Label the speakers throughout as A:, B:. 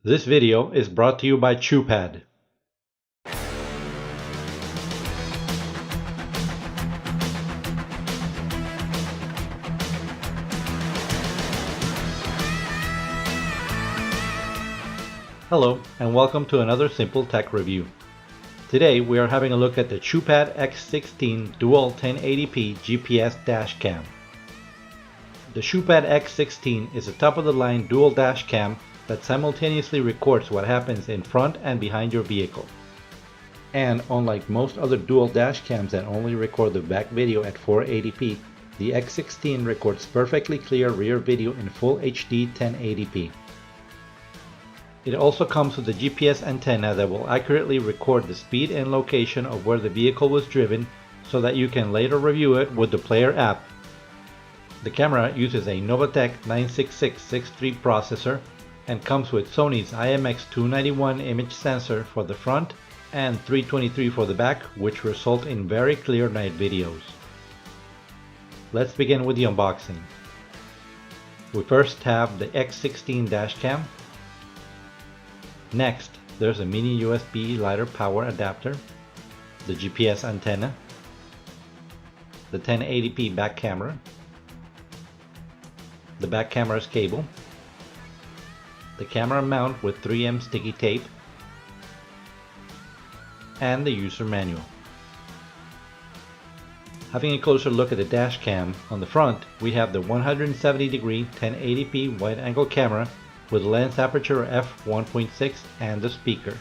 A: This video is brought to you by Chupad. Hello and welcome to another simple tech review. Today we are having a look at the Chupad X16 Dual 1080p GPS dash cam. The Chupad X16 is a top-of-the-line dual dash cam that simultaneously records what happens in front and behind your vehicle. And unlike most other dual dash cams that only record the back video at 480p, the X16 records perfectly clear rear video in full HD 1080p. It also comes with a GPS antenna that will accurately record the speed and location of where the vehicle was driven so that you can later review it with the Player app. The camera uses a Novatec 96663 processor and comes with Sony's IMX 291 image sensor for the front and 323 for the back, which result in very clear night videos. Let's begin with the unboxing. We first have the X16 dash cam. Next, there's a mini USB lighter power adapter, the GPS antenna, the 1080p back camera, the back camera's cable, the camera mount with 3M sticky tape, and the user manual. Having a closer look at the dash cam, on the front we have the 170-degree 1080p wide-angle camera with lens aperture f1.6 and the speaker.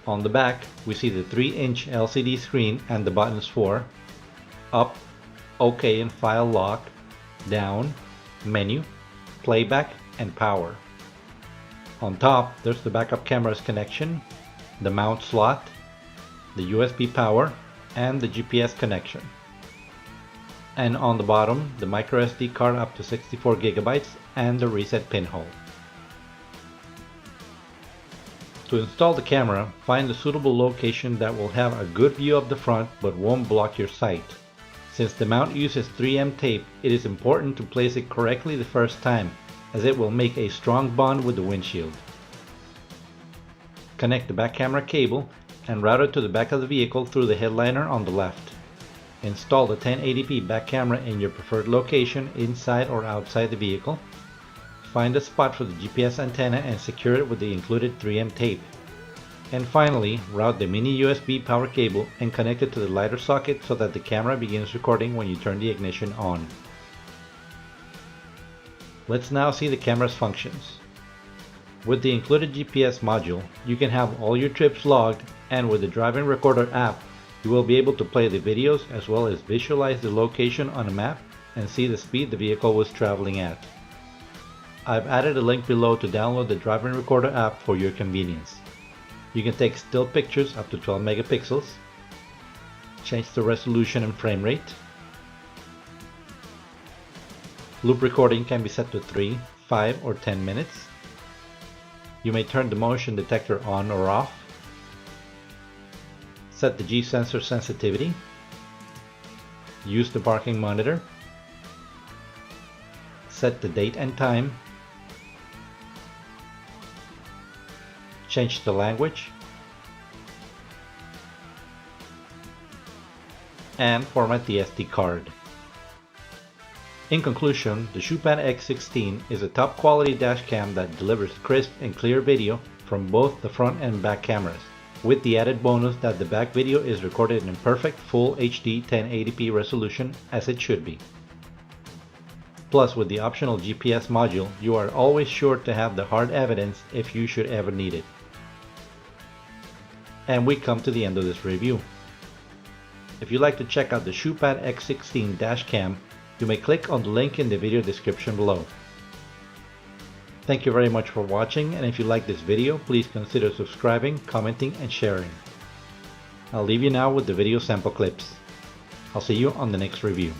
A: On the back we see the 3-inch LCD screen and the buttons for up, OK and file lock, down, menu, playback, and power. On top there's the backup camera's connection, the mount slot, the USB power, and the GPS connection. And on the bottom the microSD card up to 64 GB and the reset pinhole. To install the camera, find a suitable location that will have a good view of the front but won't block your sight. Since the mount uses 3M tape, it is important to place it correctly the first time, as it will make a strong bond with the windshield. Connect the back camera cable and route it to the back of the vehicle through the headliner on the left. Install the 1080p back camera in your preferred location inside or outside the vehicle. Find a spot for the GPS antenna and secure it with the included 3M tape. And finally, route the mini USB power cable and connect it to the lighter socket so that the camera begins recording when you turn the ignition on. Let's now see the camera's functions. With the included GPS module, you can have all your trips logged, and with the driving recorder app, you will be able to play the videos as well as visualize the location on a map and see the speed the vehicle was traveling at. I've added a link below to download the driving recorder app for your convenience. You can take still pictures up to 12 megapixels, change the resolution and frame rate. Loop recording can be set to 3, 5, or 10 minutes. You may turn the motion detector on or off. Set the G-sensor sensitivity. Use the parking monitor. Set the date and time. Change the language. And format the SD card. In conclusion, the Chupad X16 is a top quality dash cam that delivers crisp and clear video from both the front and back cameras, with the added bonus that the back video is recorded in perfect full HD 1080p resolution as it should be. Plus, with the optional GPS module, you are always sure to have the hard evidence if you should ever need it. And we come to the end of this review. If you'd like to check out the Chupad X16 dash cam, you may click on the link in the video description below. Thank you very much for watching, and if you like this video, please consider subscribing, commenting, and sharing. I'll leave you now with the video sample clips. I'll see you on the next review.